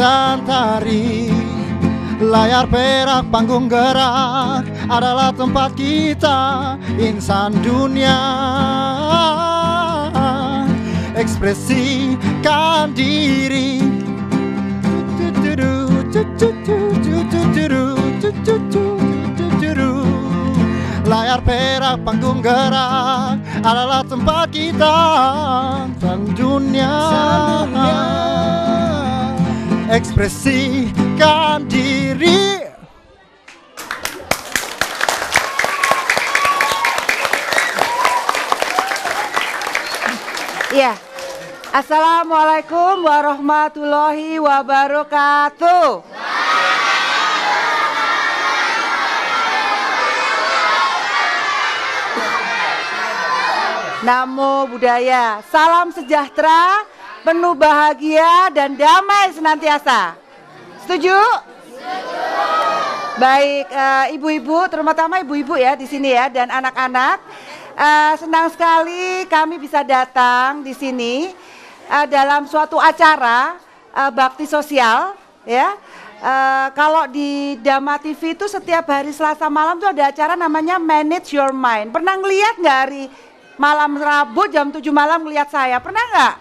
dan tari. Layar perak, panggung gerak adalah tempat kita, insan dunia. Ekspresikan diri. Layar perak, panggung gerak adalah tempat kita, insan dunia. Ekspresikan diri. Iya. Assalamualaikum warahmatullahi wabarakatuh. Namo Buddhaya. Salam sejahtera, penuh bahagia dan damai senantiasa. Setuju? Baik, ibu-ibu, terutama ibu-ibu ya di sini ya, dan anak-anak. Senang sekali kami bisa datang di sini dalam suatu acara bakti sosial ya. Kalau di Dhamma TV itu setiap hari Selasa malam tuh ada acara namanya Manage Your Mind. Pernah ngeliat nggak hari malam Rabu jam 7 malam ngeliat saya? Pernah nggak?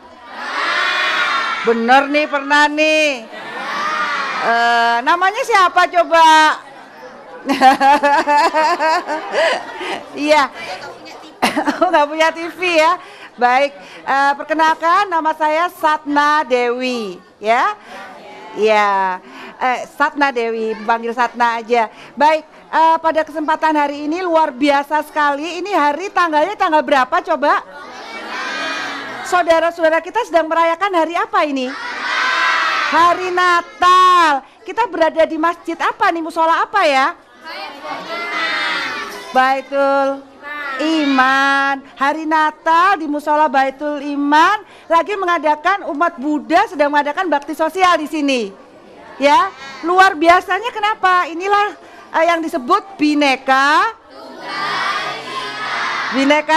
Bener nih, pernah nih. Namanya siapa coba? Iya. Nggak punya TV ya. Baik, perkenalkan nama saya Satna Dewi ya. Ya, Satna Dewi, panggil Satna aja. Baik, pada kesempatan hari ini luar biasa sekali. Ini hari tanggalnya tanggal berapa coba? Saudara-saudara kita sedang merayakan hari apa ini? Hari Natal. Kita berada di masjid apa nih? Musola apa ya? Baitul Iman. Hari Natal di Musola Baitul Iman lagi mengadakan, umat Buddha sedang mengadakan bakti sosial di sini. Ya, luar biasanya kenapa? Inilah yang disebut Bhinneka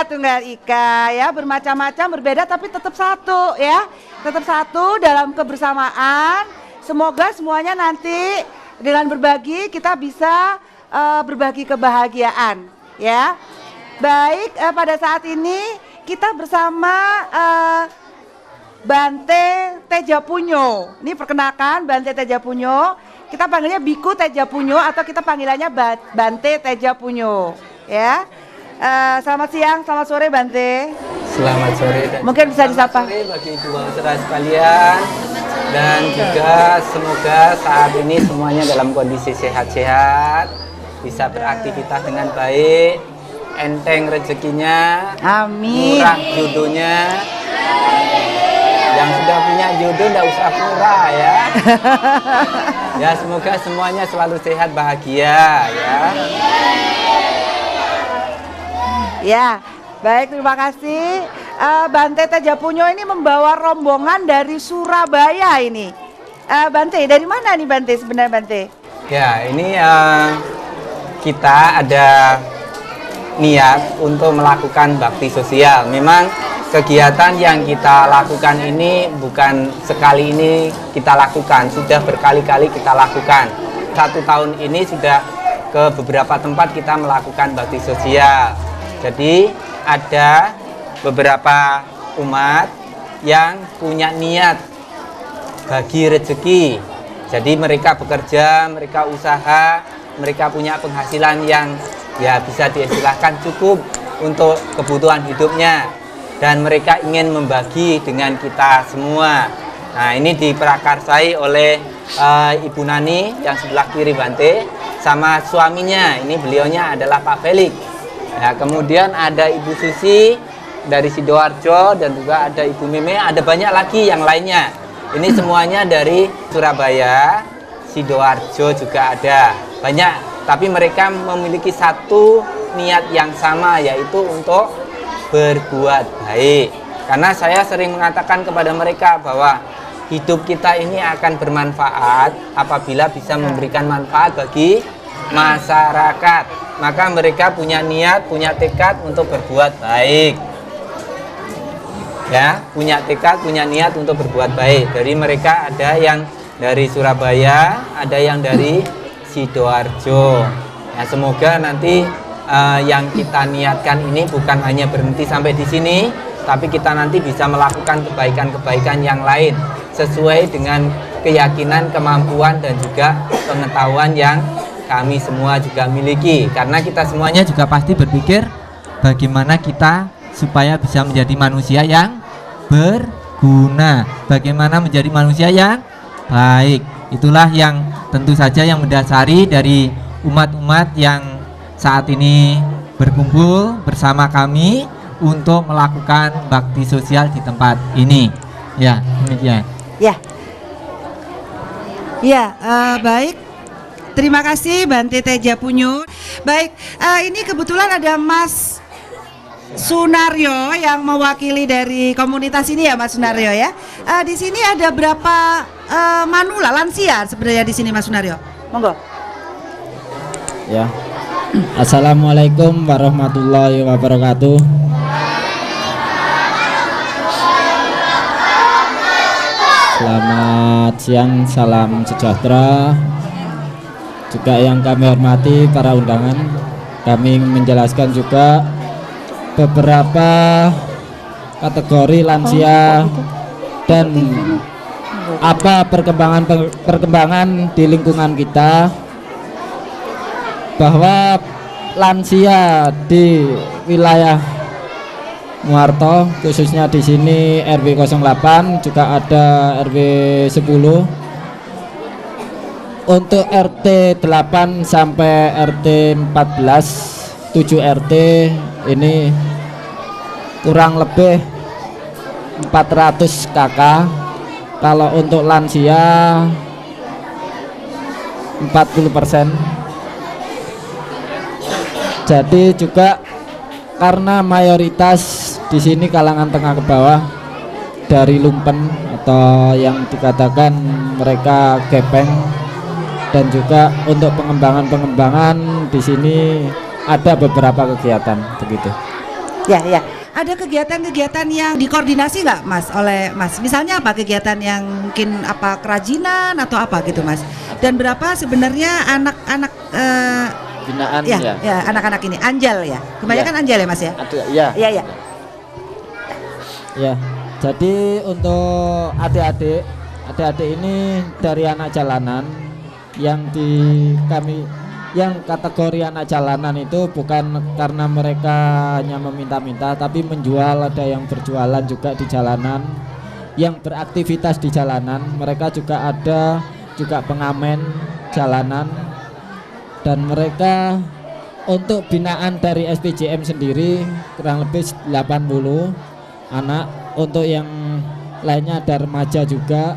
Tunggal Ika ya, bermacam-macam, berbeda tapi tetap satu ya. Tetap satu dalam kebersamaan. Semoga semuanya nanti dengan berbagi kita bisa berbagi kebahagiaan ya. Baik, pada saat ini kita bersama Bante Tejapunyo. Ini perkenalkan Bante Tejapunyo. Kita panggilnya Biku Tejapunyo atau kita panggilannya Bante Tejapunyo ya. Selamat siang, selamat sore Bante. Selamat sore dan mungkin bisa disapa. Selamat sore bagi ibu saudara sekalian, dan juga semoga saat ini semuanya dalam kondisi sehat-sehat, bisa beraktivitas dengan baik, enteng rezekinya, amin, murah jodohnya. Yang sudah punya jodoh tidak usah murah ya. Ya, semoga semuanya selalu sehat bahagia ya. Ya, baik, terima kasih. Bante Tejapunyo ini membawa rombongan dari Surabaya ini. Bante, dari mana nih Bante sebenarnya Bante? Ya, ini kita ada niat untuk melakukan bakti sosial. Memang kegiatan yang kita lakukan ini bukan sekali ini kita lakukan, sudah berkali-kali kita lakukan. 1 tahun ini sudah ke beberapa tempat kita melakukan bakti sosial. Jadi ada beberapa umat yang punya niat bagi rezeki. Jadi mereka bekerja, mereka usaha, mereka punya penghasilan yang ya bisa diistilahkan cukup untuk kebutuhan hidupnya. Dan mereka ingin membagi dengan kita semua. Nah, ini diprakarsai oleh Ibu Nani yang sebelah kiri Bante sama suaminya. Ini beliaunya adalah Pak Felix. Ya, kemudian ada Ibu Susi dari Sidoarjo dan juga ada Ibu Meme, ada banyak lagi yang lainnya. Ini semuanya dari Surabaya, Sidoarjo juga ada. Banyak, tapi mereka memiliki satu niat yang sama, yaitu untuk berbuat baik. Karena saya sering mengatakan kepada mereka bahwa hidup kita ini akan bermanfaat apabila bisa memberikan manfaat bagi masyarakat. Maka mereka punya niat, punya tekad untuk berbuat baik. Ya, punya tekad, punya niat untuk berbuat baik. Dari mereka ada yang dari Surabaya, ada yang dari Sidoarjo. Ya, semoga nanti yang kita niatkan ini bukan hanya berhenti sampai di sini, tapi kita nanti bisa melakukan kebaikan-kebaikan yang lain sesuai dengan keyakinan, kemampuan, dan juga pengetahuan yang kami semua juga miliki. Karena kita semuanya juga pasti berpikir bagaimana kita supaya bisa menjadi manusia yang berguna, bagaimana menjadi manusia yang baik. Itulah yang tentu saja yang mendasari dari umat-umat yang saat ini berkumpul bersama kami untuk melakukan bakti sosial di tempat ini. Ya, demikian. Ya, baik. Terima kasih Bante Teja Punyu. Baik, ini kebetulan ada Mas Sunaryo yang mewakili dari komunitas ini ya, Mas Sunaryo ya. Di sini ada berapa manula lansia sebenarnya di sini, Mas Sunaryo? Monggo. Ya. Assalamualaikum warahmatullahi wabarakatuh. Selamat siang, salam sejahtera. Juga yang kami hormati para undangan, kami menjelaskan juga beberapa kategori lansia dan apa perkembangan di lingkungan kita, bahwa lansia di wilayah Muarto, khususnya di sini RW 08, juga ada RW 10. Untuk RT 8 sampai RT 14, 7 RT ini kurang lebih 400 KK. Kalau untuk lansia 40%. Jadi juga karena mayoritas di sini kalangan tengah ke bawah, dari lumpen atau yang dikatakan mereka gepeng, dan juga untuk pengembangan di sini ada beberapa kegiatan begitu. Ya. Ada kegiatan-kegiatan yang dikoordinasi nggak, Mas, oleh Mas? Misalnya apa kegiatan yang mungkin apa kerajinan atau apa gitu, Mas? Dan berapa sebenarnya anak-anak Binaan ya anak-anak ini Anjal ya, kebanyakan Anjal ya, Mas ya? Iya. Ya, jadi untuk adik-adik ini dari anak jalanan yang yang kategori anak jalanan itu bukan karena mereka hanya meminta-minta, tapi menjual, ada yang berjualan juga di jalanan, yang beraktivitas di jalanan. Mereka juga ada juga pengamen jalanan. Dan mereka untuk binaan dari SPJM sendiri kurang lebih 80 anak. Untuk yang lainnya ada remaja juga,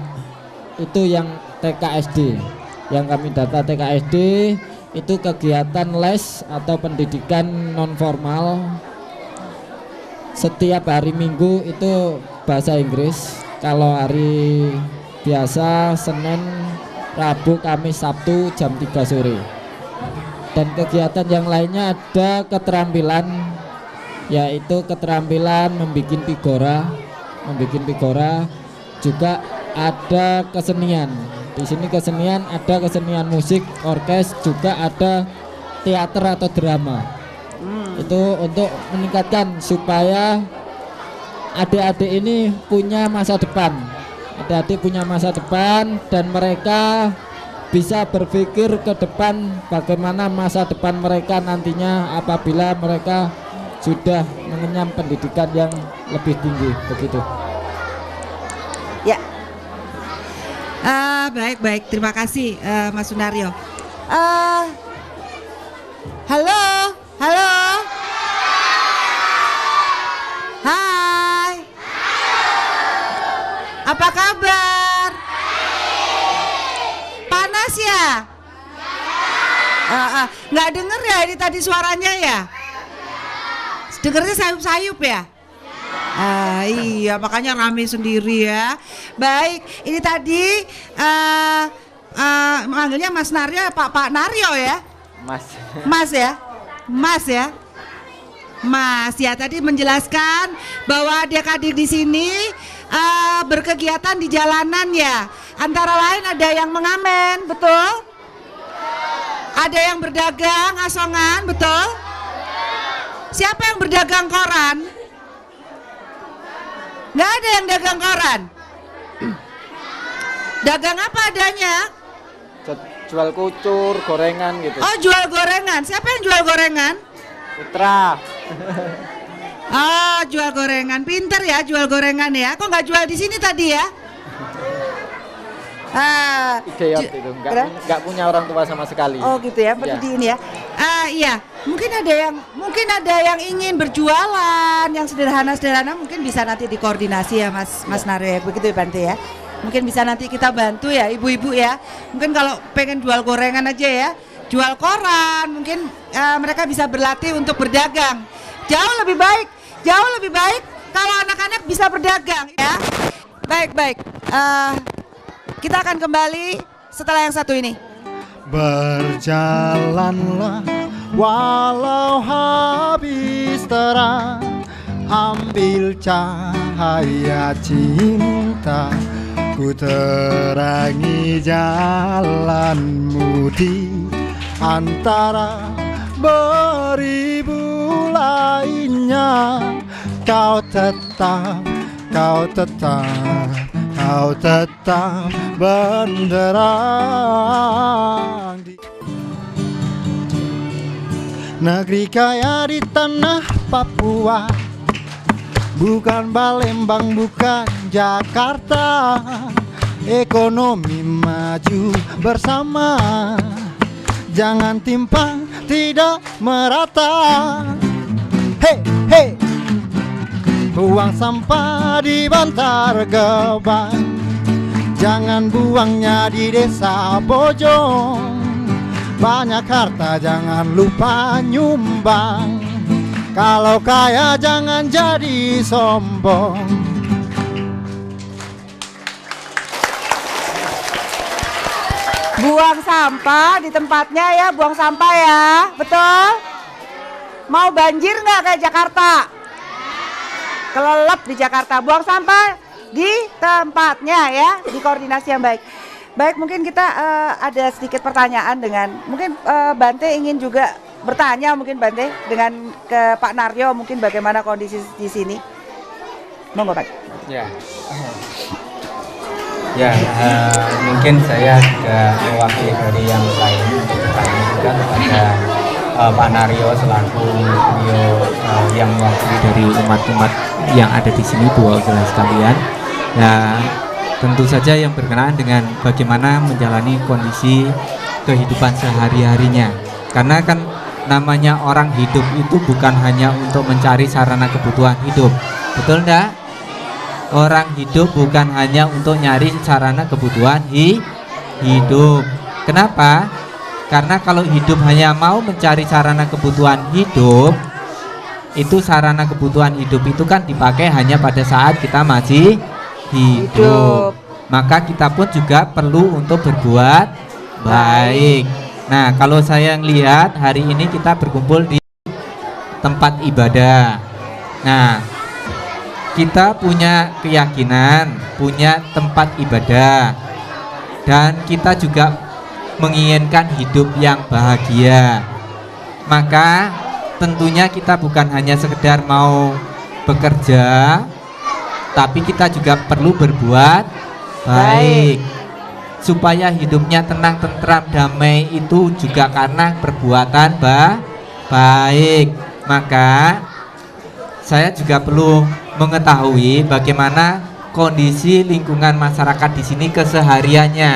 itu yang TKSD. Yang kami data TKSD itu kegiatan les atau pendidikan non formal setiap hari Minggu itu bahasa Inggris. Kalau hari biasa Senin, Rabu, Kamis, Sabtu jam 3 sore. Dan kegiatan yang lainnya ada keterampilan, yaitu keterampilan membuat figura, juga ada kesenian. Di sini kesenian, ada kesenian musik, orkes, juga ada teater atau drama. Itu untuk meningkatkan supaya adik-adik ini punya masa depan. Adik-adik punya masa depan dan mereka bisa berpikir ke depan bagaimana masa depan mereka nantinya apabila mereka sudah mengenyam pendidikan yang lebih tinggi, begitu. Ya. Baik. Terima kasih Mas Sunaryo. Halo. Hai. Apa kabar? Panas ya? Nggak denger ya ini tadi suaranya ya? Dengernya sayup-sayup ya? Iya, makanya rame sendiri ya. Baik, ini tadi manggilnya Mas Naryo, Pak Naryo ya? Mas ya. Mas ya tadi menjelaskan bahwa adik-adik di sini berkegiatan di jalanan ya. Antara lain ada yang mengamen, betul? Ada yang berdagang asongan, betul? Siapa yang berdagang koran? Nggak ada yang dagang koran. Dagang apa adanya? Jual kucur, gorengan gitu. Oh, jual gorengan. Siapa yang jual gorengan? Putra. Oh, jual gorengan. Pinter ya jual gorengan ya. Kok nggak jual di sini tadi ya? Idiot itu, nggak punya orang tua sama sekali. Oh gitu ya, di ini ya. Iya, mungkin ada yang ingin berjualan yang sederhana, mungkin bisa nanti dikoordinasi ya Mas Naryo ya, begitu ya Bante ya. Mungkin bisa nanti kita bantu ya ibu-ibu ya. Mungkin kalau pengen jual gorengan aja ya, jual koran, mungkin mereka bisa berlatih untuk berdagang. Jauh lebih baik kalau anak-anak bisa berdagang ya. Baik. Kita akan kembali setelah yang satu ini. Berjalanlah walau habis terang, ambil cahaya cinta, ku terangi jalanmu di antara beribu lainnya. Kau tetap benderang di negeri kaya di tanah Papua, bukan Palembang, bukan Jakarta. Ekonomi maju bersama, jangan timpang, tidak merata. Hei, buang sampah di Bantar Gebang, jangan buangnya di desa Bojong. Banyak harta jangan lupa nyumbang, kalau kaya jangan jadi sombong. Buang sampah di tempatnya ya, buang sampah ya, betul? Mau banjir nggak kayak Jakarta? Kelelep di Jakarta, buang sampah di tempatnya ya, di koordinasi yang baik. Baik, mungkin kita ada sedikit pertanyaan dengan, mungkin Bante ingin juga bertanya mungkin Bante dengan ke Pak Naryo, mungkin bagaimana kondisi di sini. Monggo Pak. Mungkin saya juga mewakili dari yang lain untuk bertanya juga kepada Pak Naryo selaku yang mewakili dari umat-umat yang ada di sini, Bu saudara sekalian. Ya, tentu saja yang berkenaan dengan bagaimana menjalani kondisi kehidupan sehari-harinya. Karena kan namanya orang hidup itu bukan hanya untuk mencari sarana kebutuhan hidup, betul enggak? Orang hidup bukan hanya untuk nyari sarana kebutuhan hidup. Kenapa? Karena kalau hidup hanya mau mencari sarana kebutuhan hidup, itu sarana kebutuhan hidup itu kan dipakai hanya pada saat kita masih hidup. Maka kita pun juga perlu untuk berbuat baik. Nah, kalau saya lihat hari ini kita berkumpul di tempat ibadah. Nah, kita punya keyakinan, punya tempat ibadah, dan kita juga menginginkan hidup yang bahagia. Maka tentunya kita bukan hanya sekedar mau bekerja, tapi kita juga perlu berbuat baik. Supaya hidupnya tenang, tentram, damai itu juga karena perbuatan baik. Maka saya juga perlu mengetahui bagaimana kondisi lingkungan masyarakat di sini kesehariannya.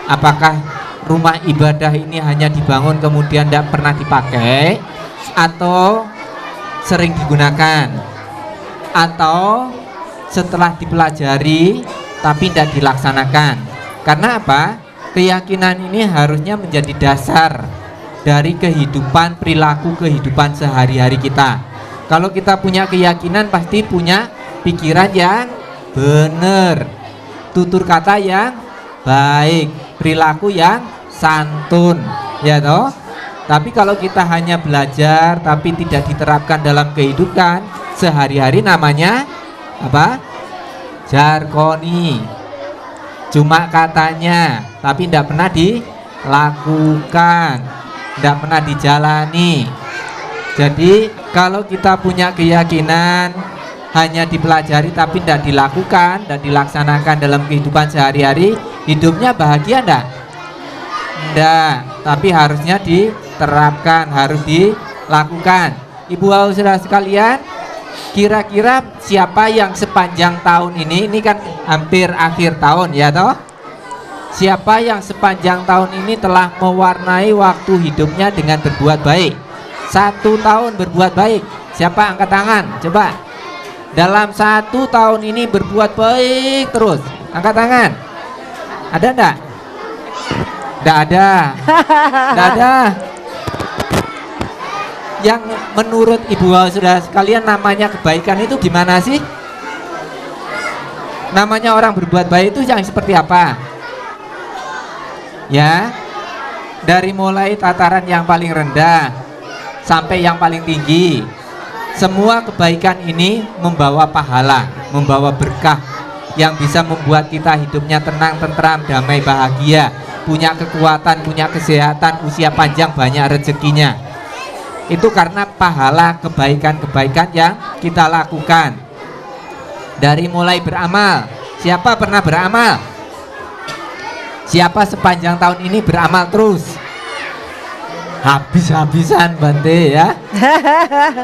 Apakah rumah ibadah ini hanya dibangun kemudian tidak pernah dipakai, atau sering digunakan, atau setelah dipelajari tapi tidak dilaksanakan. Karena apa? Keyakinan ini harusnya menjadi dasar dari kehidupan, perilaku kehidupan sehari-hari kita. Kalau kita punya keyakinan pasti punya pikiran yang benar, tutur kata yang baik, perilaku yang santun, ya toh. Tapi kalau kita hanya belajar tapi tidak diterapkan dalam kehidupan sehari-hari, namanya apa? Jargoni. Cuma katanya, tapi tidak pernah dilakukan, tidak pernah dijalani. Jadi kalau kita punya keyakinan hanya dipelajari tapi tidak dilakukan dan dilaksanakan dalam kehidupan sehari-hari, hidupnya bahagia enggak? Enggak, tapi harusnya diterapkan, harus dilakukan. Ibu bapak saudara sekalian, kira-kira siapa yang sepanjang tahun ini kan hampir akhir tahun ya toh? Siapa yang sepanjang tahun ini telah mewarnai waktu hidupnya dengan berbuat baik? 1 tahun berbuat baik. Siapa angkat tangan? Coba. Dalam 1 tahun ini berbuat baik terus. Angkat tangan. Ada enggak? Enggak ada. Enggak ada. Yang menurut ibu bapak saudara sekalian namanya kebaikan itu gimana sih? Namanya orang berbuat baik itu yang seperti apa? Ya, dari mulai tataran yang paling rendah sampai yang paling tinggi, semua kebaikan ini membawa pahala, membawa berkah yang bisa membuat kita hidupnya tenang, tentram, damai, bahagia, punya kekuatan, punya kesehatan, usia panjang, banyak rezekinya. Itu karena pahala kebaikan-kebaikan yang kita lakukan. Dari mulai beramal, siapa pernah beramal? Siapa sepanjang tahun ini beramal terus? Habis-habisan Bante ya.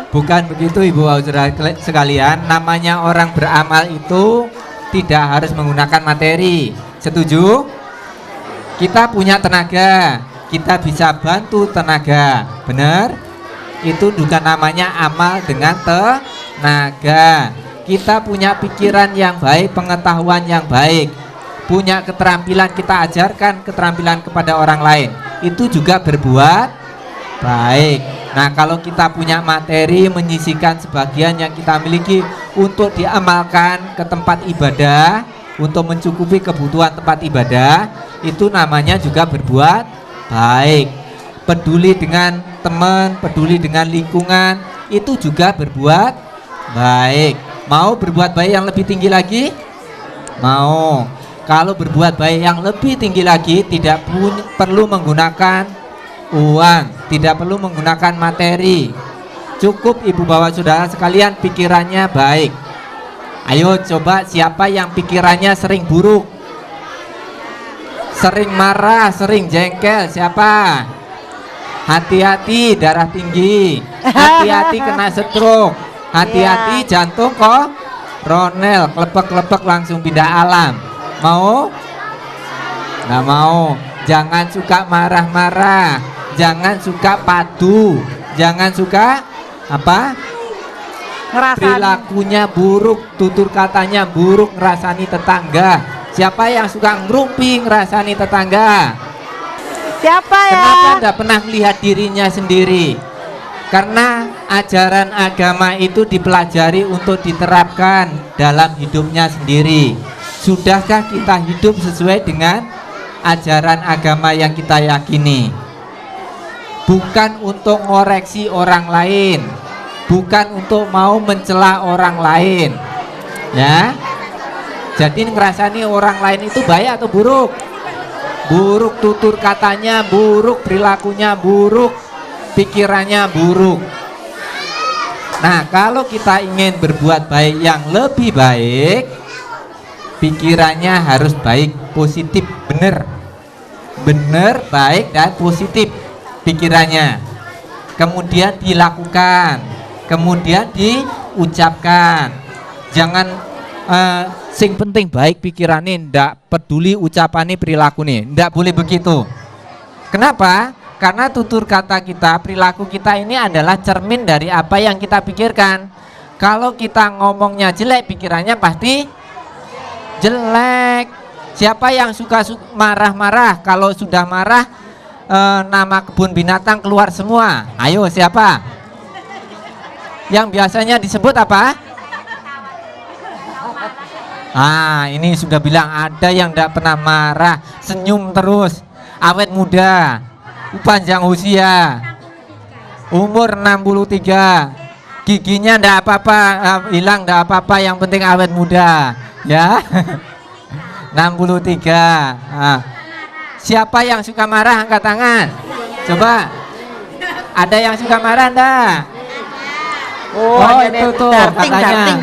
Bukan begitu ibu saudara sekalian. Namanya orang beramal itu tidak harus menggunakan materi. Setuju? Kita punya tenaga, kita bisa bantu tenaga. Benar? Itu juga namanya amal dengan tenaga. Kita punya pikiran yang baik, pengetahuan yang baik, punya keterampilan, kita ajarkan keterampilan kepada orang lain. Itu juga berbuat baik. Nah, kalau kita punya materi, menyisihkan sebagian yang kita miliki untuk diamalkan ke tempat ibadah, untuk mencukupi kebutuhan tempat ibadah, itu namanya juga berbuat baik. Peduli dengan teman, peduli dengan lingkungan, itu juga berbuat baik. Mau berbuat baik yang lebih tinggi lagi? Mau. Kalau berbuat baik yang lebih tinggi lagi, tidak perlu menggunakan uang, tidak perlu menggunakan materi. Cukup ibu bapak saudara sekalian pikirannya baik. Ayo coba siapa yang pikirannya sering buruk, sering marah, sering jengkel? Siapa? Hati-hati darah tinggi, hati-hati kena stroke, hati-hati jantung kok ronel, klepek-klepek langsung pindah alam. Mau? Nggak mau. Jangan suka marah-marah, jangan suka padu, jangan suka apa? Ngerasani. Perilakunya buruk, tutur katanya buruk, ngerasani tetangga. Siapa yang suka ngerumpi, ngerasani tetangga? Siapa ya? Kenapa tidak pernah melihat dirinya sendiri? Karena ajaran agama itu dipelajari untuk diterapkan dalam hidupnya sendiri. Sudahkah kita hidup sesuai dengan ajaran agama yang kita yakini? Bukan untuk ngoreksi orang lain, bukan untuk mau mencela orang lain, ya. Jadi ngerasani orang lain itu baik atau buruk? Buruk tutur katanya, buruk perilakunya, buruk pikirannya, buruk. Nah, kalau kita ingin berbuat baik yang lebih baik, pikirannya harus baik, positif, benar, baik dan positif pikirannya. Kemudian dilakukan, kemudian diucapkan. Jangan sing penting baik pikirannya, ndak peduli ucapannya, perilakunya, ndak boleh begitu. Kenapa? Karena tutur kata kita, perilaku kita ini adalah cermin dari apa yang kita pikirkan. Kalau kita ngomongnya jelek, pikirannya pasti jelek. Siapa yang suka marah-marah? Kalau sudah marah, nama kebun binatang keluar semua. Ayo siapa? Yang biasanya disebut apa? Ini sudah bilang ada yang tidak pernah marah, senyum terus, awet muda, panjang usia, umur 63, giginya tidak apa-apa, hilang tidak apa-apa, yang penting awet muda, ya. 63. Nah, siapa yang suka marah angkat tangan. Coba. Ada yang suka marah enggak? Oh, itu tuh katanya.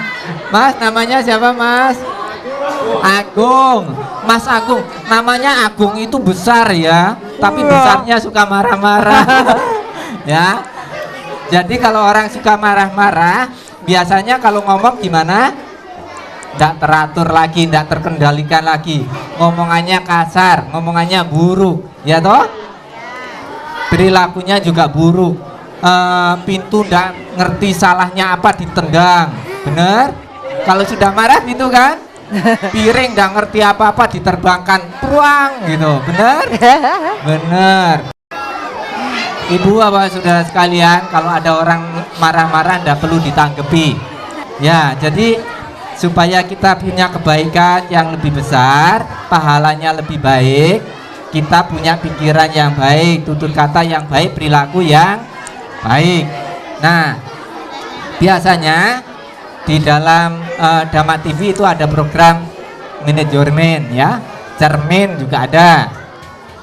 Mas, namanya siapa, Mas? Agung. Mas Agung. Namanya Agung itu besar ya, tapi besarnya suka marah-marah. Ya. Jadi kalau orang suka marah-marah, biasanya kalau ngomong gimana? Tidak teratur lagi, tidak terkendalikan lagi. Ngomongannya kasar, ngomongannya buruk, ya toh? Perilakunya juga buruk. Pintu tidak ngerti salahnya apa ditendang, bener? Kalau sudah marah gitu kan? Piring tidak ngerti apa-apa diterbangkan, pruang gitu, bener? Bener. Ibu apa saudara sekalian, kalau ada orang marah-marah tidak perlu ditanggapi. Ya, jadi supaya kita punya kebaikan yang lebih besar, pahalanya lebih baik, kita punya pikiran yang baik, tutur kata yang baik, perilaku yang baik. Nah, biasanya di dalam Dhamma TV itu ada program manajemen ya, cermin juga ada.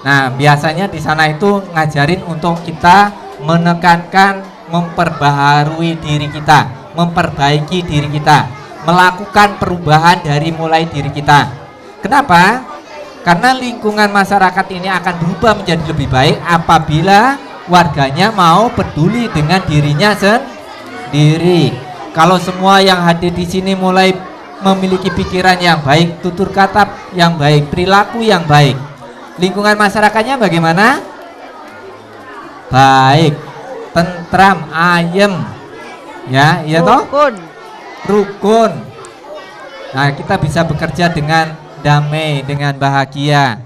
Nah, biasanya di sana itu ngajarin untuk kita menekankan, memperbaharui diri kita, memperbaiki diri kita, melakukan perubahan dari mulai diri kita. Kenapa? Karena lingkungan masyarakat ini akan berubah menjadi lebih baik apabila warganya mau peduli dengan dirinya sendiri. Kalau semua yang hadir di sini mulai memiliki pikiran yang baik, tutur kata yang baik, perilaku yang baik, lingkungan masyarakatnya bagaimana? Baik, tentram, ayem, ya, iya toh? Rukun. Nah, kita bisa bekerja dengan damai, dengan bahagia.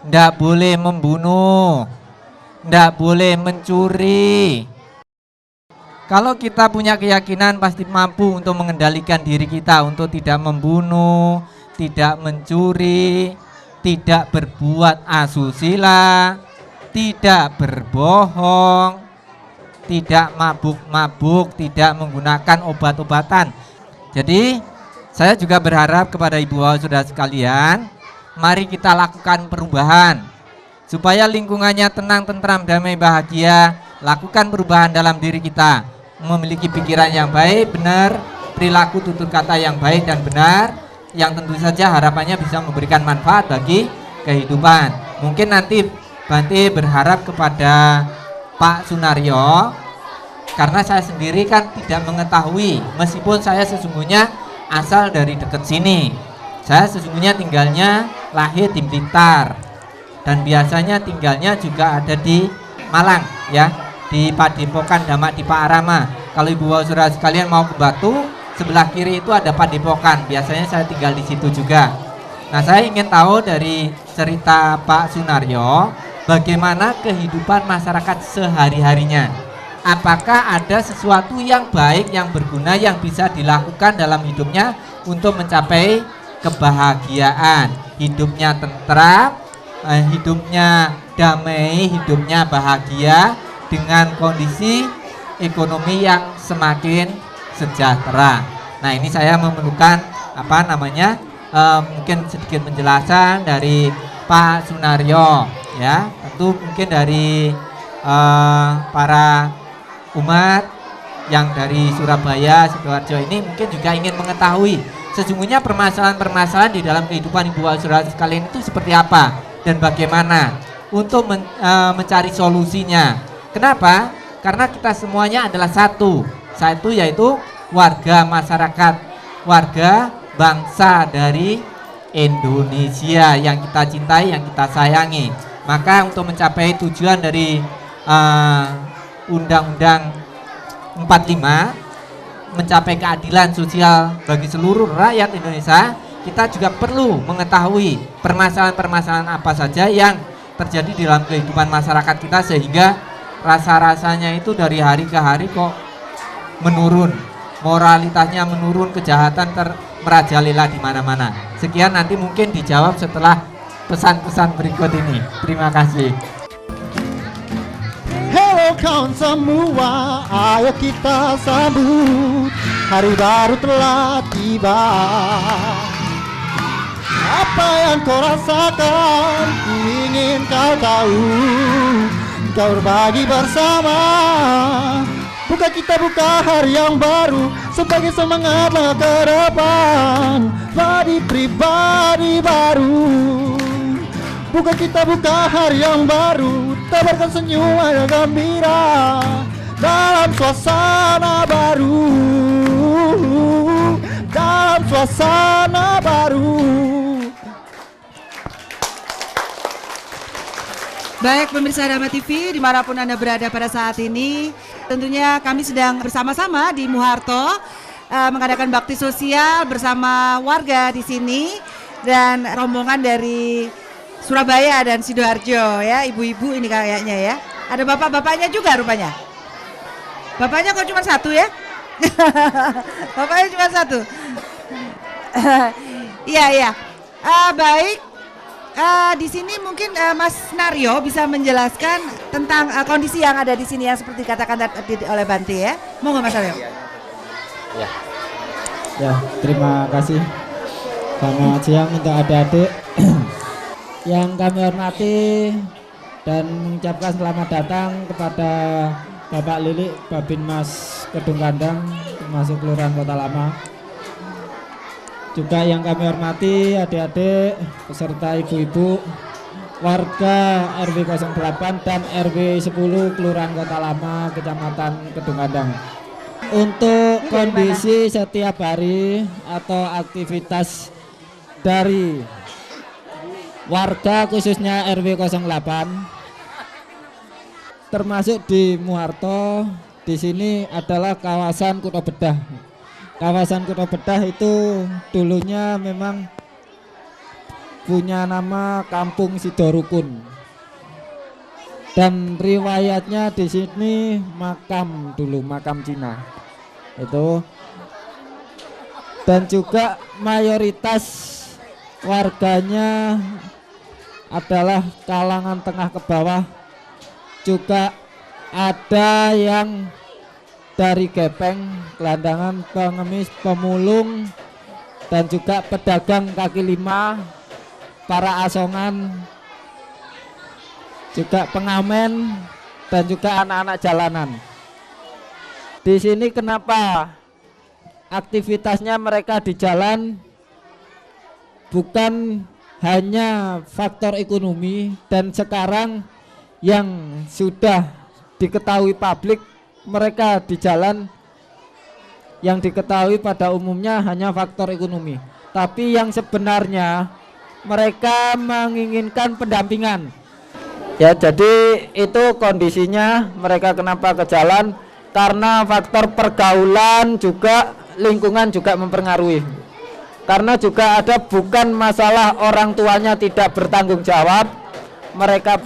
Tidak boleh membunuh, tidak boleh mencuri. Kalau kita punya keyakinan pasti mampu untuk mengendalikan diri kita untuk tidak membunuh, tidak mencuri, tidak berbuat asusila, tidak berbohong, tidak mabuk-mabuk, tidak menggunakan obat-obatan. Jadi saya juga berharap kepada ibu bapak saudara sekalian, mari kita lakukan perubahan supaya lingkungannya tenang, tentram, damai, bahagia. Lakukan perubahan dalam diri kita, memiliki pikiran yang baik, benar, perilaku tutur kata yang baik dan benar, yang tentu saja harapannya bisa memberikan manfaat bagi kehidupan. Mungkin nanti Bante berharap kepada Pak Sunaryo, karena saya sendiri kan tidak mengetahui, meskipun saya sesungguhnya asal dari dekat sini. Saya sesungguhnya tinggalnya lahir di Blitar dan biasanya tinggalnya juga ada di Malang ya, di Padepokan Dhamma Dipa Arama. Kalau ibu bapak saudara sekalian mau ke Batu, sebelah kiri itu ada Padepokan. Biasanya saya tinggal di situ juga. Nah, saya ingin tahu dari cerita Pak Sunaryo, bagaimana kehidupan masyarakat sehari-harinya. Apakah ada sesuatu yang baik, yang berguna, yang bisa dilakukan dalam hidupnya untuk mencapai kebahagiaan, hidupnya tentram, hidupnya damai, hidupnya bahagia dengan kondisi ekonomi yang semakin sejahtera. Nah, ini saya memerlukan mungkin sedikit penjelasan dari Pak Sunaryo ya. Tentu mungkin dari para umat yang dari Surabaya, Sidoarjo ini mungkin juga ingin mengetahui sesungguhnya permasalahan-permasalahan di dalam kehidupan ibu bapak saudara sekalian itu seperti apa dan bagaimana untuk mencari solusinya. Kenapa? Karena kita semuanya adalah satu yaitu warga masyarakat, warga bangsa dari Indonesia yang kita cintai, yang kita sayangi. Maka untuk mencapai tujuan dari Undang-Undang 45, mencapai keadilan sosial bagi seluruh rakyat Indonesia, kita juga perlu mengetahui permasalahan-permasalahan apa saja yang terjadi di dalam kehidupan masyarakat kita, sehingga rasa-rasanya itu dari hari ke hari kok menurun, moralitasnya menurun, kejahatan merajalela di mana-mana. Sekian, nanti mungkin dijawab setelah pesan-pesan berikut ini. Terima kasih. Hello kawan semua, ayo kita sambut hari baru telah tiba. Apa yang kau rasakan, ku ingin kau tahu. Kau berbagi bersama. Buka hari yang baru sebagai semangat langkah ke depan. Jadi pribadi baru. Buka hari yang baru, tebarkan senyuman yang gembira dalam suasana baru. Dalam suasana baru. Baik pemirsa Dharma TV dimanapun Anda berada pada saat ini, tentunya kami sedang bersama-sama di Muharto mengadakan bakti sosial bersama warga di sini dan rombongan dari Surabaya dan Sidoarjo ya, ibu-ibu ini kayaknya ya. Ada bapak-bapaknya juga rupanya. Bapaknya kok cuma satu ya? Bapaknya cuma satu. Iya. Baik. Di sini mungkin Mas Naryo bisa menjelaskan tentang kondisi yang ada di sini yang seperti dikatakan tadi oleh Bante ya. Monggo Mas Naryo. Ya, terima kasih. Selamat siang untuk adik-adik yang kami hormati dan mengucapkan selamat datang kepada Bapak Lilik Babinmas Kedung Kandang termasuk Kelurahan Kota Lama. Juga yang kami hormati adik-adik beserta ibu-ibu warga RW 08 dan RW 10 Kelurahan Kota Lama Kecamatan Kedung Kandang. Untuk kondisi setiap hari atau aktivitas dari warga khususnya RW 08 termasuk di Muharto, di sini adalah kawasan Kutha Bedah. Kawasan Kutha Bedah itu dulunya memang punya nama Kampung Sidorukun. Dan riwayatnya di sini makam dulu, makam Cina. Itu. Dan juga mayoritas warganya adalah kalangan tengah ke bawah. Juga ada yang dari gepeng, gelandangan, pengemis, pemulung, dan juga pedagang kaki lima, para asongan, juga pengamen, dan juga anak-anak jalanan. Di sini kenapa aktivitasnya mereka di jalan bukan hanya faktor ekonomi, dan sekarang yang sudah diketahui publik, mereka di jalan yang diketahui pada umumnya hanya faktor ekonomi. Tapi yang sebenarnya mereka menginginkan pendampingan. Ya, jadi itu kondisinya mereka kenapa ke jalan, karena faktor pergaulan juga lingkungan juga mempengaruhi. Karena juga ada bukan masalah orang tuanya tidak bertanggung jawab, mereka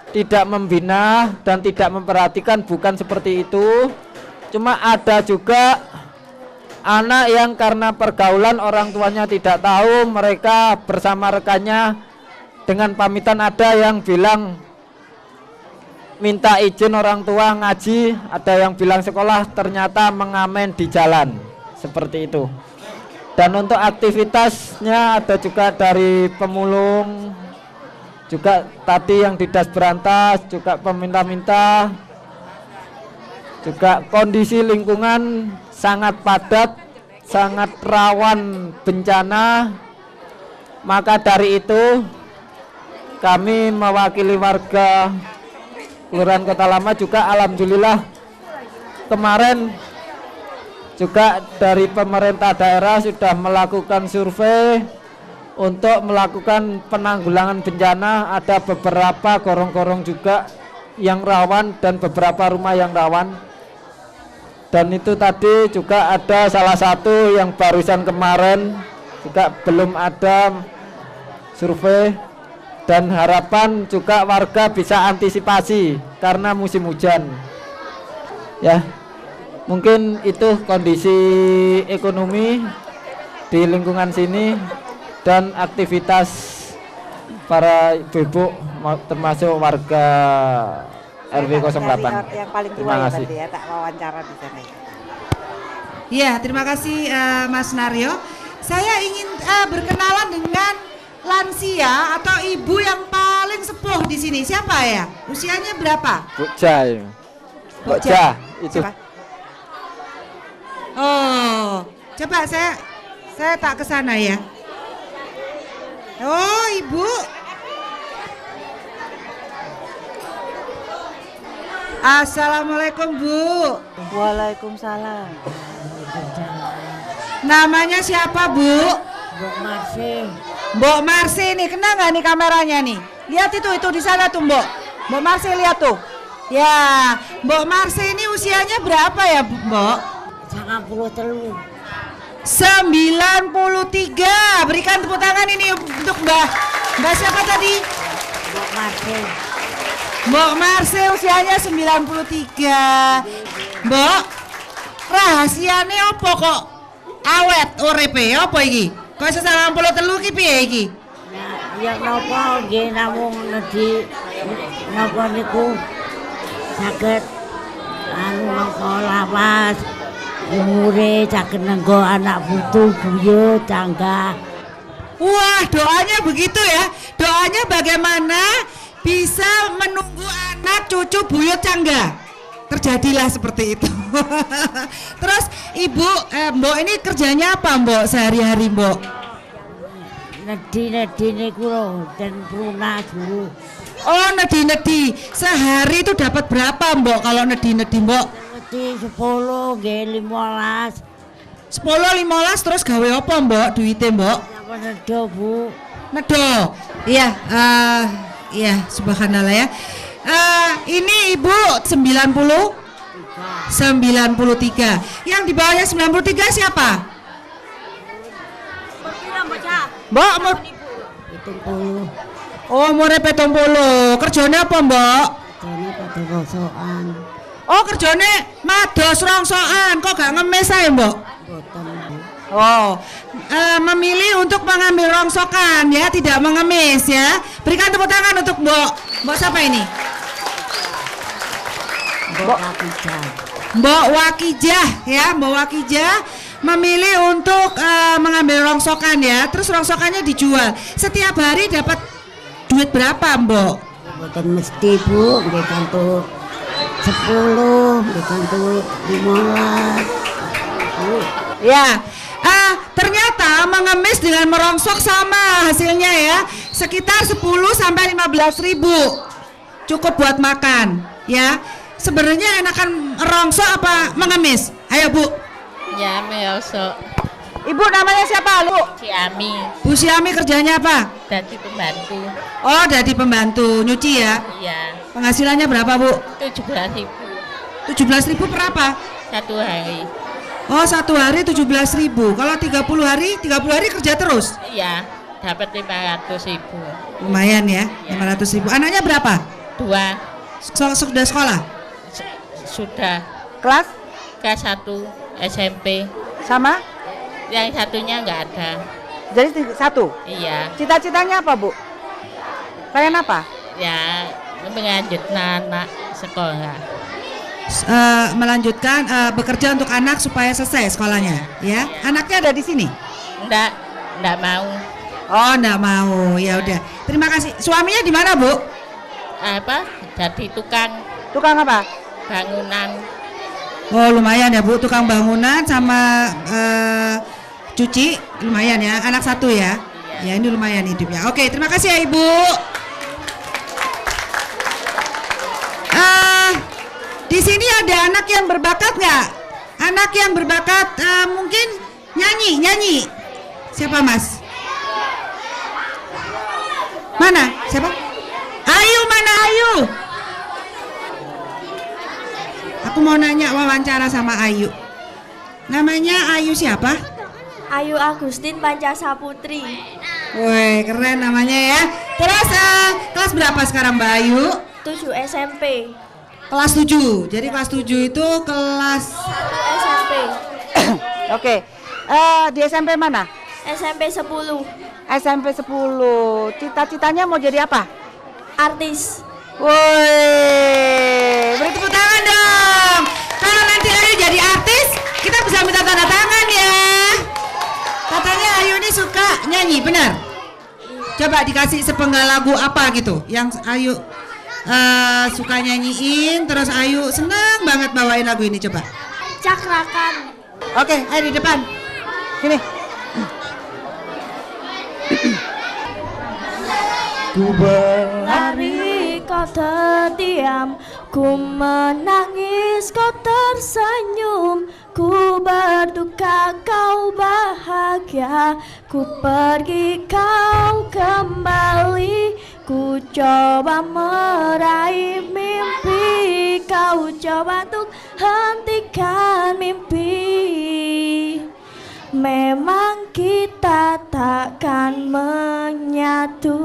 tidak membina dan tidak memperhatikan, bukan seperti itu. Cuma ada juga anak yang karena pergaulan orang tuanya tidak tahu, mereka bersama rekannya dengan pamitan, ada yang bilang minta izin orang tua ngaji, ada yang bilang sekolah, ternyata mengamen di jalan seperti itu. Dan untuk aktivitasnya ada juga dari pemulung, juga tadi yang di das berantas, juga peminta-minta, juga kondisi lingkungan sangat padat, sangat rawan bencana. Maka dari itu kami mewakili warga Kelurahan Kota Lama juga alhamdulillah kemarin juga dari pemerintah daerah sudah melakukan survei untuk melakukan penanggulangan bencana. Ada beberapa gorong-gorong juga yang rawan dan beberapa rumah yang rawan. Dan itu tadi juga ada salah satu yang barusan kemarin juga belum ada survei, dan harapan juga warga bisa antisipasi karena musim hujan. Ya, mungkin itu kondisi ekonomi di lingkungan sini dan aktivitas para ibu-ibu termasuk warga RW 08. Yang paling tua terima kasih. Ya, tak wawancara di sana. Ya, terima kasih Mas Naryo. Saya ingin berkenalan dengan lansia atau ibu yang paling sepuh di sini? Siapa ya? Usianya berapa? Bu Jai. Bu Jah itu. Siapa? Oh, coba saya tak ke sana ya. Oh, ibu. Assalamualaikum, Bu. Waalaikumsalam. Namanya siapa, Bu? Mbok Marsi. Mbok Marsi nih, kena nggak nih kameranya nih? Lihat itu di sana tuh, Mbok. Mbok Marsi lihat tuh. Ya, Mbok Marsi ini usianya berapa ya, Mbok? 93. 93. Berikan tepuk tangan ini untuk Mbak siapa tadi? Mbok Marsi. Mbok Marsi usianya 93. Mbok, rahasianya apa kok awet uripe? Apa iki? Kok 93 ki piye iki? Ya napa nggih namung nedhi napa niku saged mangko lawas umure saged nenggo anak putu buyut tangga. Wah, doanya begitu ya. Doanya bagaimana bisa menunggu anak cucu buyut cangga. Terjadilah seperti itu. Terus Ibu, Mbok ini kerjanya apa, Mbok, sehari-hari, Mbok? Nedhi niku lho den pruna guru. Oh, nedi-nedi. Sehari itu dapat berapa, Mbok, kalau nedi-nedi, Mbok? Nedhi 10 nggih 15. 10-15 terus gawe apa, Mbok, duitnya, Mbok? Napa nedo, Bu? Nedo. Iya, iya, subhanallah ya. Ini Ibu 93. Yang di bawahnya 93 siapa? Mbok, Pitung puluh. oh, umure 70. Kerjane apa, Mbok? Jane pada rosokan. Oh, kerjane mados rongsokan. Kok gak ngemis ae, Mbok? Boten, Bu. Oh, memilih untuk mengambil rongsokan ya, tidak mengemis ya. Berikan tepuk tangan untuk Mbok. Mbok siapa ini? Mbok Wakijah. Mbok Wakijah ya, Mbok Wakijah memilih untuk mengambil rongsokan ya. Terus rongsokannya dijual. Setiap hari dapat duit berapa, Mbok? Boten mesti, Bu, nggih kantuk 10, nggih kantuk 15. Bu, Ya, ternyata mengemis dengan merongsok sama hasilnya ya, sekitar 10 sampai 15 ribu, cukup buat makan ya. Sebenarnya enakan rongsok apa mengemis? Ayo, Bu. Ya, meosok. Ibu namanya siapa, Bu? Ciami, Bu Siami kerjanya apa? jadi pembantu. Oh, jadi pembantu nyuci ya. Iya, Penghasilannya berapa, Bu? 17.000 17 ribu per apa? satu hari. Oh, 1 hari 17 ribu. Kalau 30 hari kerja terus? Iya, dapat 500.000. Lumayan ya, 500 ribu. Anaknya berapa? 2 Sudah sekolah? sudah Kelas? kelas 1 SMP. Sama? Yang satunya nggak ada. Jadi 1? Iya, Cita-citanya apa, Bu? Pengen apa? ya melanjutkan anak sekolah. Melanjutkan bekerja untuk anak supaya selesai sekolahnya, ya. Anaknya ada di sini? Nggak mau. Oh, enggak mau. Ya udah. Terima kasih. Suaminya di mana, Bu? Apa? Jadi tukang Tukang apa? bangunan. Oh, lumayan ya, Bu. Tukang bangunan sama cuci, lumayan ya. Anak 1 ya. Ya, ini lumayan hidupnya. Oke, terima kasih ya, Ibu. Di sini ada anak yang berbakat nggak? Anak yang berbakat mungkin nyanyi. Siapa, Mas? Mana? Siapa? Ayu, mana Ayu? Aku mau nanya wawancara sama Ayu. Namanya Ayu siapa? Ayu Agustin Pancasa Putri. Woi, keren namanya ya. Terus kelas berapa sekarang, Mbak Ayu? 7 SMP. Kelas 7. Jadi kelas 7 itu kelas SMP. Oke. Di SMP mana? SMP 10. SMP 10. Cita-citanya mau jadi apa? Artis. Woi, beri tepuk tangan dong. Kalau nanti Ayu jadi artis, kita bisa minta tanda tangan ya. Katanya Ayu ini suka nyanyi, benar? Iya. Coba dikasih sepenggal lagu apa gitu yang Ayu suka nyanyiin, terus Ayu senang banget bawain lagu ini, coba. Cakrakan. Oke, ayo di depan. Sini. Ku Berlari kau terdiam, ku menangis kau tersenyum, ku berduka kau bahagia, ku pergi kau kembali, ku coba meraih mimpi, kau coba untuk hentikan mimpi. Memang kita takkan menyatu.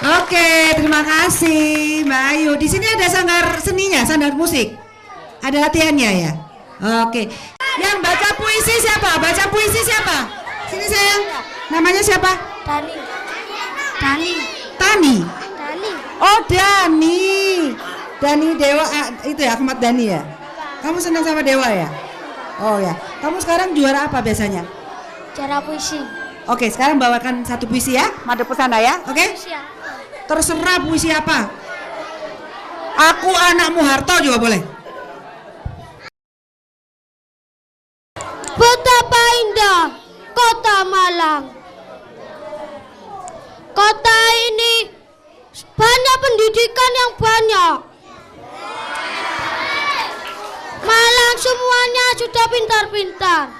Oke, terima kasih Mbak Ayu. Di sini ada sanggar seninya, sanggar musik. Ada latihannya ya? Oke. Yang baca puisi siapa? Baca puisi siapa? Sini sayang. Namanya siapa? Dani. Tani. Dani. Oh, Dani. Dani Dewa itu ya, Ahmad Dani ya? Kamu senang sama Dewa ya? Oh ya. Kamu sekarang juara apa biasanya? Cara puisi. Oke, sekarang bawakan satu puisi ya. Madep ke sana ya. Oke? Terserah puisi apa. Aku anakmu Harto juga boleh. Betapa indah kota Malang. Kota ini banyak pendidikan yang banyak. Malang semuanya sudah pintar-pintar.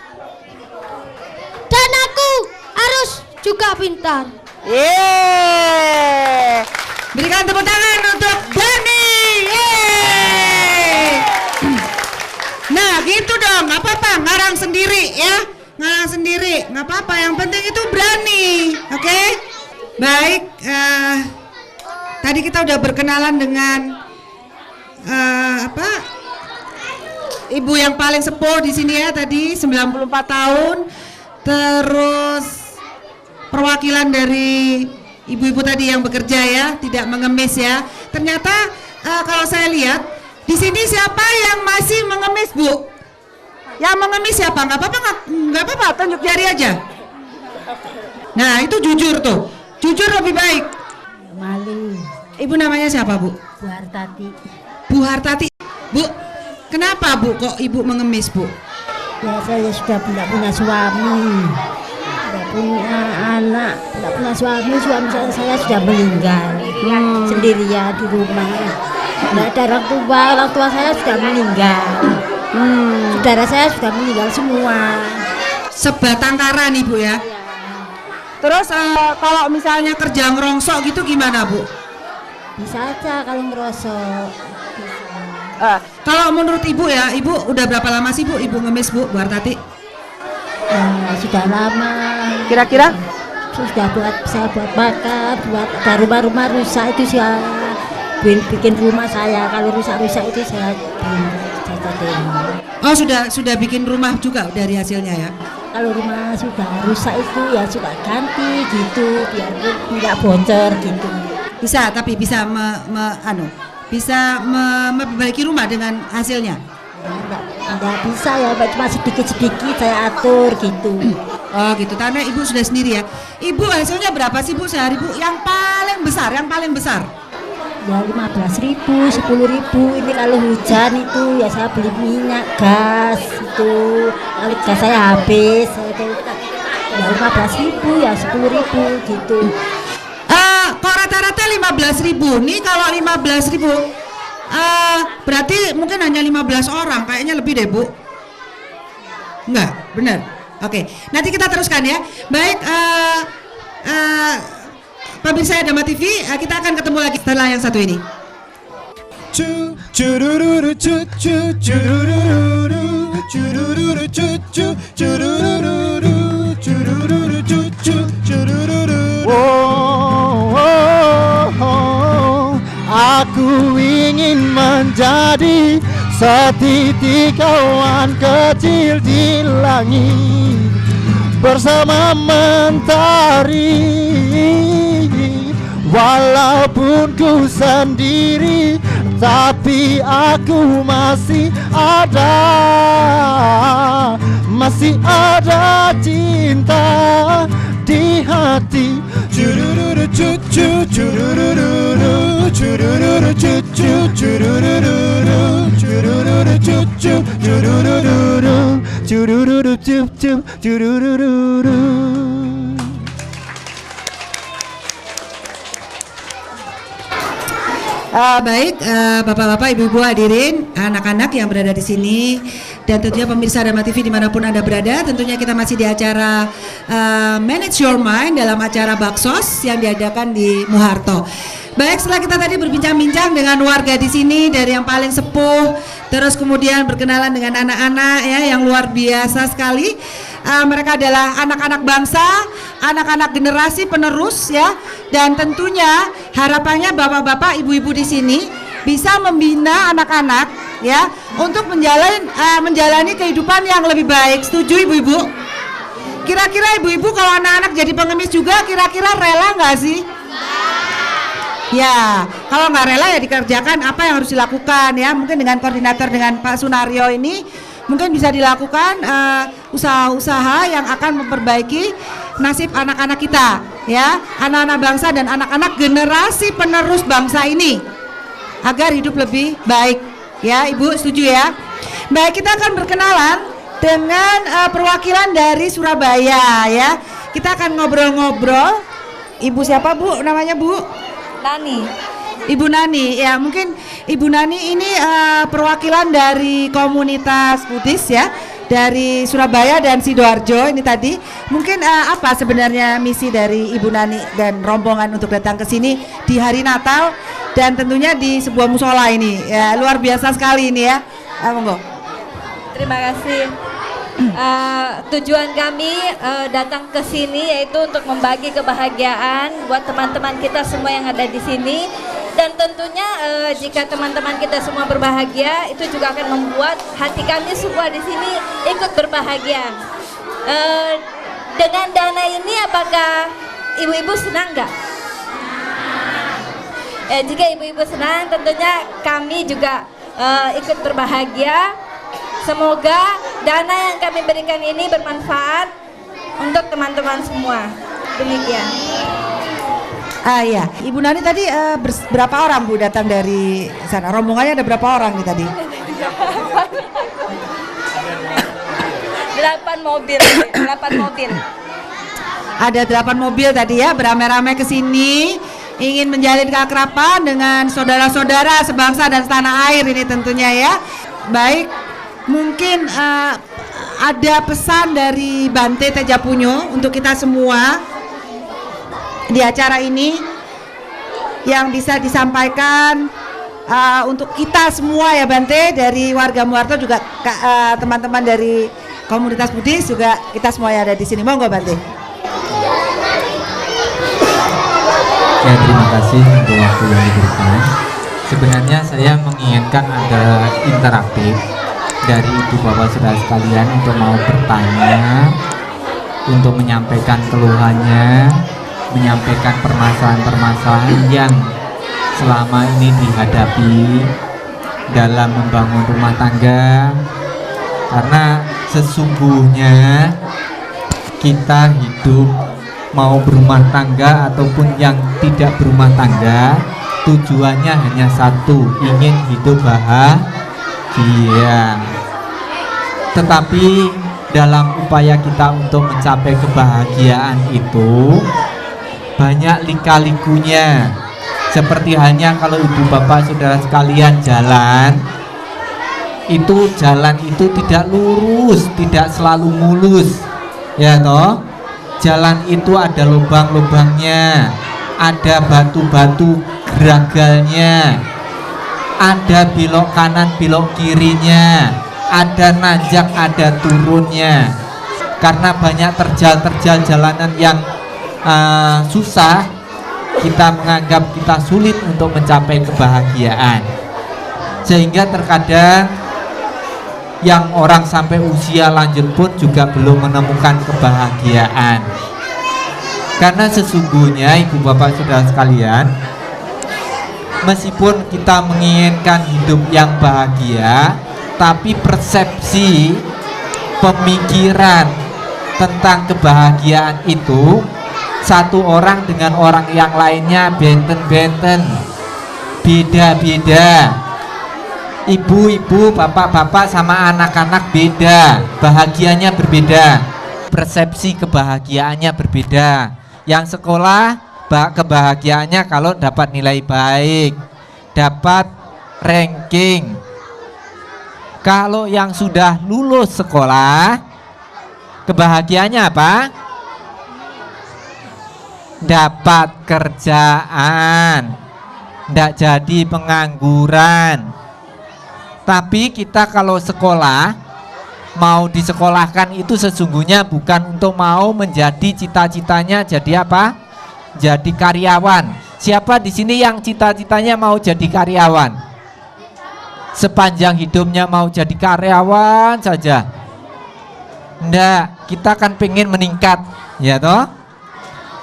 Dan aku harus juga pintar. Yeay. Berikan tepuk tangan untuk Dani. Yeay. Nah gitu dong, gak apa-apa, ngarang sendiri ya. Ngarang sendiri, gak apa-apa, yang penting itu berani. Oke? Baik, tadi kita udah berkenalan dengan ibu yang paling sepuh di sini ya, tadi 94 tahun. Terus perwakilan dari ibu-ibu tadi yang bekerja ya, tidak mengemis ya. Ternyata kalau saya lihat di sini siapa yang masih mengemis, Bu? Yang mengemis siapa? Nggak apa-apa, nggak apa-apa, tunjuk jari aja. Nah itu jujur tuh, jujur lebih baik. Malu. Ibu namanya siapa, Bu? Bu Hartati. Bu Hartati. Bu, kenapa Bu kok ibu mengemis, Bu? Ya saya sudah tidak punya suami, tidak punya anak, tidak punya suami. Suami saya sudah meninggal sendirian di rumah. Tidak ada orang tua saya sudah meninggal. Saudara saya sudah meninggal semua. Sebatang kara nih Bu ya. Terus kalau misalnya kerja ngerongsok gitu gimana Bu? Bisa aja kalau ngerosok. Kalau menurut Ibu ya, Ibu udah berapa lama sih Bu Ibu ngemis Bu Hartati? Sudah lama. Kira-kira? Sudah saya buat makan, buat ada rumah-rumah rusak itu saya bikin rumah saya. Kalau rusak-rusak itu saya Oh sudah bikin rumah juga dari hasilnya ya? Kalau rumah sudah rusak itu ya suka ganti gitu biar tidak bocor gitu. Bisa, tapi bisa memperbaiki rumah dengan hasilnya? Enggak bisa ya, cuma sedikit-sedikit saya atur gitu. Oh gitu, karena Ibu sudah sendiri ya. Ibu hasilnya berapa sih Bu sehari Bu? Yang paling besar? Ya 15.000, 10.000. Ini kalau hujan itu ya saya beli minyak, gas itu. Kalau gas saya habis, ya 15.000 ya 10.000 gitu. Kok rata-rata 15.000? Nih kalau 15.000 berarti mungkin hanya 15 orang, kayaknya lebih deh Bu. Enggak, benar. Oke, nanti kita teruskan ya. Baik, pemirsa Dama TV, kita akan ketemu lagi setelah yang satu ini. Aku ingin menjadi setitik awan kecil di langit bersama mentari, walaupun ku sendiri tapi aku masih ada, masih ada cinta di hati. Curururu cucu, curururu, curururu cucu, curururu, curururu cucu, curururu, curururu cucu, curururu. Baik, bapak-bapak, ibu-ibu hadirin, anak-anak yang berada di sini, dan tentunya pemirsa Dharma TV dimanapun Anda berada. Tentunya kita masih di acara Manage Your Mind dalam acara Baksos yang diadakan di Muharto. Baik, setelah kita tadi berbincang-bincang dengan warga di sini dari yang paling sepuh, terus kemudian berkenalan dengan anak-anak ya yang luar biasa sekali. Mereka adalah anak-anak bangsa, anak-anak generasi penerus ya, dan tentunya harapannya bapak-bapak, ibu-ibu di sini bisa membina anak-anak ya untuk menjalani kehidupan yang lebih baik. Setuju ibu-ibu? Kira-kira ibu-ibu kalau anak-anak jadi pengemis juga kira-kira rela nggak sih? Ya, kalau nggak rela ya dikerjakan apa yang harus dilakukan ya. Mungkin dengan koordinator dengan Pak Sunario ini mungkin bisa dilakukan usaha-usaha yang akan memperbaiki nasib anak-anak kita ya, anak-anak bangsa dan anak-anak generasi penerus bangsa ini agar hidup lebih baik ya. Ibu setuju ya? Baik, kita akan berkenalan dengan perwakilan dari Surabaya ya. Kita akan ngobrol-ngobrol. Ibu siapa Bu? Namanya Bu? Nani. Ibu Nani ya, mungkin Ibu Nani ini perwakilan dari komunitas Buddhis ya, dari Surabaya dan Sidoarjo ini tadi. Mungkin apa sebenarnya misi dari Ibu Nani dan rombongan untuk datang ke sini di hari Natal dan tentunya di sebuah musola ini ya, luar biasa sekali ini ya. Monggo. Terima kasih. Tujuan kami datang ke sini yaitu untuk membagi kebahagiaan buat teman-teman kita semua yang ada di sini, dan tentunya jika teman-teman kita semua berbahagia itu juga akan membuat hati kami semua di sini ikut berbahagia. Dengan dana ini apakah ibu-ibu senang nggak? Jika ibu-ibu senang tentunya kami juga ikut berbahagia. Semoga dana yang kami berikan ini bermanfaat untuk teman-teman semua. Demikian. Ya, Ibu Nani tadi berapa orang Bu datang dari sana? Rombongannya ada berapa orang nih tadi? 8 mobil. Ada 8 mobil tadi ya, beramai-ramai ke sini ingin menjalin keakraban dengan saudara-saudara sebangsa dan setanah air ini tentunya ya. Baik, mungkin ada pesan dari Bante Tejapunyo untuk kita semua di acara ini yang bisa disampaikan untuk kita semua ya Bante, dari warga Muharto juga teman-teman dari komunitas Buddhis juga kita semua yang ada di sini. Monggo Bante. Ya, terima kasih untuk waktu yang diberikan. Sebenarnya saya menginginkan ada interaktif dari ibu bapak saudara sekalian untuk mau bertanya, untuk menyampaikan keluhannya, menyampaikan permasalahan-permasalahan yang selama ini dihadapi dalam membangun rumah tangga. Karena sesungguhnya kita hidup mau berumah tangga ataupun yang tidak berumah tangga, tujuannya hanya satu, ingin hidup bahagia. Tetapi dalam upaya kita untuk mencapai kebahagiaan itu banyak lika-likunya. Seperti halnya kalau ibu bapak saudara sekalian jalan itu tidak lurus, tidak selalu mulus, ya toh. Jalan itu ada lubang-lubangnya, ada batu-batu geragalnya, ada belok kanan, belok kirinya, ada nanjak, ada turunnya. Karena banyak terjal-terjal jalanan yang susah, kita menganggap kita sulit untuk mencapai kebahagiaan. Sehingga terkadang yang orang sampai usia lanjut pun juga belum menemukan kebahagiaan. Karena sesungguhnya ibu bapak saudara sekalian, meskipun kita menginginkan hidup yang bahagia, tapi persepsi pemikiran tentang kebahagiaan itu satu orang dengan orang yang lainnya benten-benten, beda-beda. Ibu-ibu, bapak-bapak sama anak-anak beda, bahagianya berbeda, persepsi kebahagiaannya berbeda. Yang sekolah kebahagiaannya kalau dapat nilai baik, dapat ranking. Kalau yang sudah lulus sekolah, kebahagiaannya apa? Dapat kerjaan, tidak jadi pengangguran. Tapi kita kalau sekolah, mau disekolahkan itu sesungguhnya bukan untuk mau menjadi cita-citanya jadi apa? Jadi karyawan. Siapa di sini yang cita-citanya mau jadi karyawan? Sepanjang hidupnya mau jadi karyawan saja? Nggak, kita kan pengen meningkat, ya toh?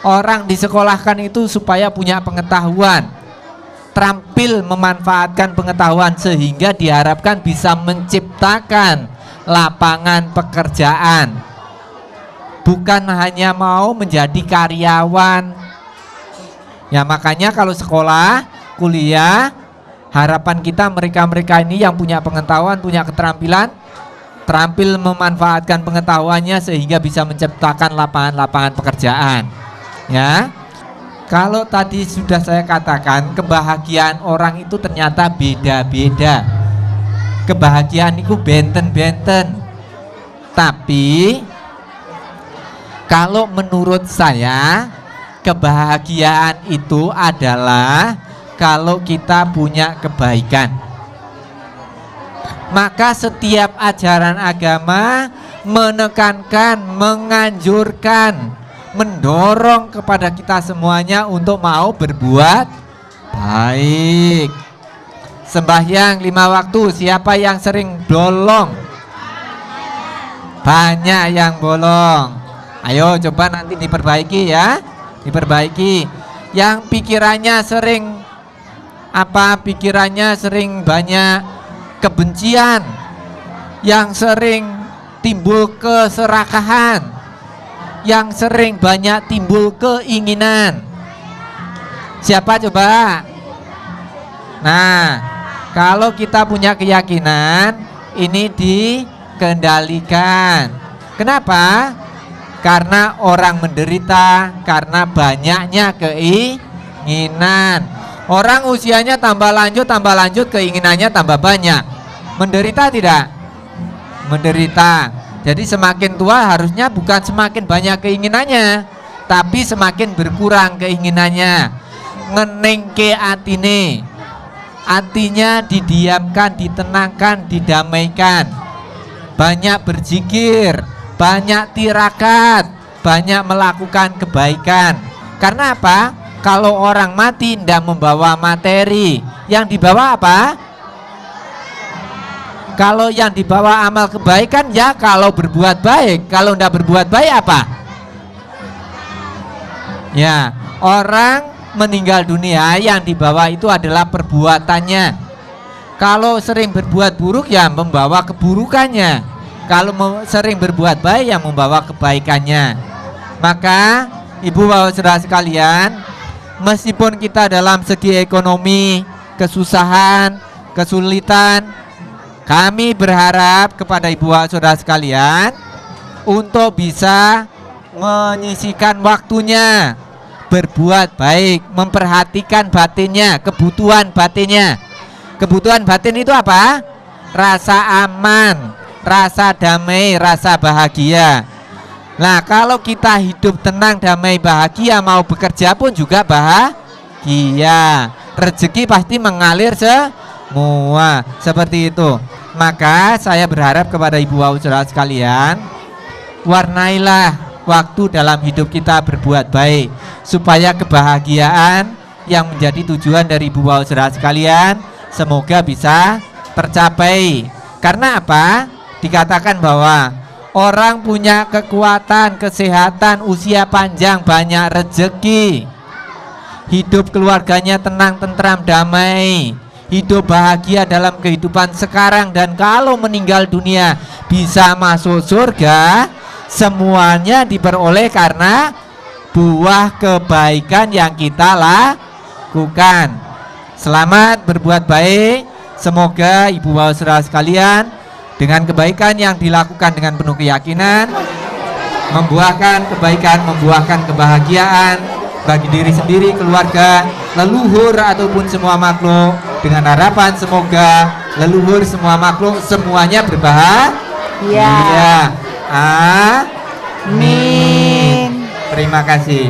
Orang disekolahkan itu supaya punya pengetahuan, terampil memanfaatkan pengetahuan sehingga diharapkan bisa menciptakan lapangan pekerjaan. Bukan hanya mau menjadi karyawan. Ya makanya kalau sekolah, kuliah, harapan kita mereka-mereka ini yang punya pengetahuan, punya keterampilan, terampil memanfaatkan pengetahuannya sehingga bisa menciptakan lapangan-lapangan pekerjaan. Ya. Kalau tadi sudah saya katakan, kebahagiaan orang itu ternyata beda-beda. Kebahagiaan itu benten-benten. Tapi kalau menurut saya, kebahagiaan itu adalah kalau kita punya kebaikan. Maka setiap ajaran agama menekankan, menganjurkan, mendorong kepada kita semuanya untuk mau berbuat baik. Sembahyang 5 waktu, siapa yang sering bolong? Banyak yang bolong. Ayo coba nanti diperbaiki ya, diperbaiki. Yang pikirannya sering apa? Pikirannya sering banyak kebencian, yang sering timbul keserakahan, yang sering banyak timbul keinginan. Siapa coba? Nah, kalau kita punya keyakinan ini dikendalikan. Kenapa? Karena orang menderita karena banyaknya keinginan. Orang usianya tambah lanjut, keinginannya tambah banyak. Menderita tidak? Menderita. Jadi semakin tua harusnya bukan semakin banyak keinginannya, tapi semakin berkurang keinginannya. Ngenengke atine, artinya didiamkan, ditenangkan, didamaikan. Banyak berzikir, banyak tirakat, banyak melakukan kebaikan. Karena apa? Kalau orang mati tidak membawa materi, yang dibawa apa? Kalau yang dibawa amal kebaikan ya kalau berbuat baik. Kalau tidak berbuat baik apa? Ya, orang meninggal dunia yang dibawa itu adalah perbuatannya. Kalau sering berbuat buruk ya membawa keburukannya. Kalau sering berbuat baik ya membawa kebaikannya. Maka ibu bapak saudara sekalian, meskipun kita dalam segi ekonomi kesusahan, kesulitan, kami berharap kepada ibu bapak saudara sekalian untuk bisa menyisihkan waktunya berbuat baik, memperhatikan batinnya, kebutuhan batinnya. Kebutuhan batin itu apa? Rasa aman, rasa damai, rasa bahagia. Nah, kalau kita hidup tenang, damai, bahagia, mau bekerja pun juga bahagia. Rezeki pasti mengalir semua. Seperti itu. Maka saya berharap kepada ibu bapak saudara sekalian, warnailah waktu dalam hidup kita berbuat baik, supaya kebahagiaan yang menjadi tujuan dari ibu bapak saudara sekalian semoga bisa tercapai. Karena apa? Dikatakan bahwa orang punya kekuatan, kesehatan, usia panjang, banyak rezeki, hidup keluarganya tenang, tentram, damai, hidup bahagia dalam kehidupan sekarang, dan kalau meninggal dunia bisa masuk surga, semuanya diperoleh karena buah kebaikan yang kita lakukan. Selamat berbuat baik. Semoga ibu bapak saudara sekalian dengan kebaikan yang dilakukan dengan penuh keyakinan membuahkan kebaikan, membuahkan kebahagiaan bagi diri sendiri, keluarga, leluhur ataupun semua makhluk, dengan harapan semoga leluhur semua makhluk semuanya berbahagia. Amin. Terima kasih.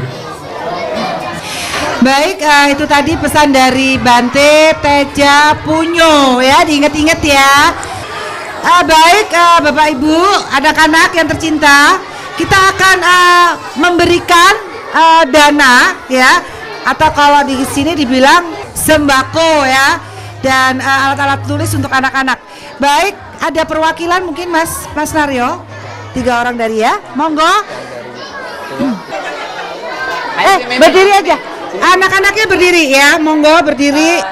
Baik, itu tadi pesan dari Bante Teja Punyo ya, diingat-ingat ya. Baik, Bapak Ibu, anak-anak yang tercinta, kita akan memberikan dana ya, atau kalau di sini dibilang sembako ya, dan alat-alat tulis untuk anak-anak. Baik, ada perwakilan mungkin Mas Naryo, 3 orang dari ya, monggo. Berdiri aja. Anak-anaknya berdiri ya, monggo berdiri.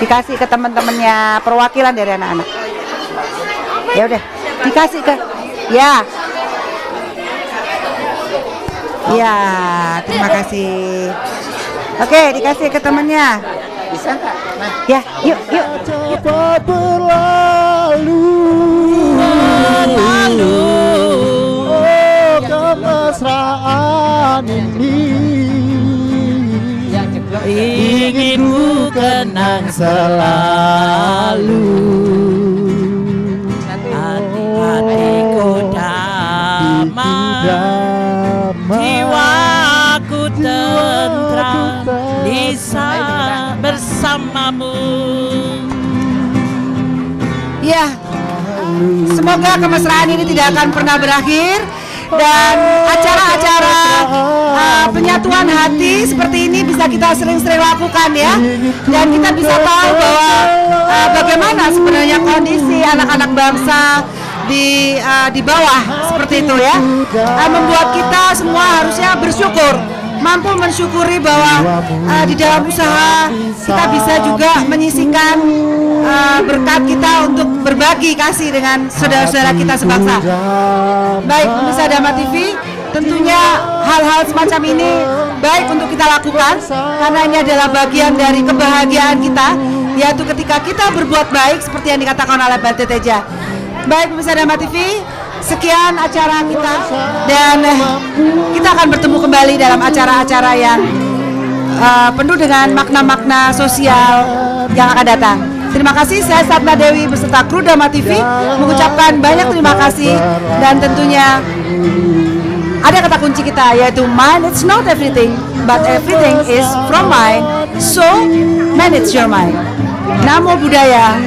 Dikasih ke teman-temannya perwakilan dari anak-anak. Ya udah, dikasih ke. Ya. Ya, terima kasih. Oke, dikasih ke temannya. Bisa nggak? Nah. Ya, yuk. Cepat berlalu. Oh, kemesraan ini ingin ku kenang selalu. Hatiku damai, jiwaku tentram bisa bersamamu. Ya, semoga kemesraan ini tidak akan pernah berakhir, dan acara-acara penyatuan hati seperti ini bisa kita sering-sering lakukan ya, dan kita bisa tahu bahwa bagaimana sebenarnya kondisi anak-anak bangsa di bawah seperti itu ya, membuat kita semua harusnya bersyukur, mampu mensyukuri bahwa di dalam usaha kita bisa juga menyisihkan berkat kita untuk berbagi kasih dengan saudara-saudara kita sebangsa. Baik, pemirsa Dharma TV, tentunya hal-hal semacam ini baik untuk kita lakukan karena ini adalah bagian dari kebahagiaan kita, yaitu ketika kita berbuat baik seperti yang dikatakan oleh Bante Teja. Baik, pemirsa Dharma TV, sekian acara kita, dan kita akan bertemu kembali dalam acara-acara yang penuh dengan makna-makna sosial yang akan datang. Terima kasih, saya Satna Dewi beserta kru Dharma TV mengucapkan banyak terima kasih, dan tentunya ada kata kunci kita yaitu mind it's not everything but everything is from mind, so manage your mind. Namo Buddhaya,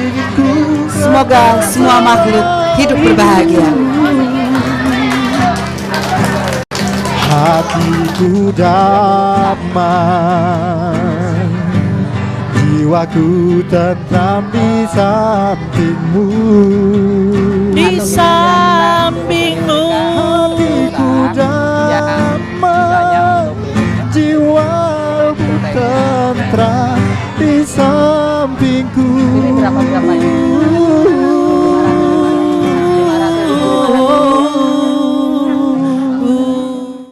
semoga semua makhluk hidup berbahagia. Hatiku damai, jiwaku tentram di sampingmu. Di sampingmu. Hatiku damai, jiwaku tentram di sampingku.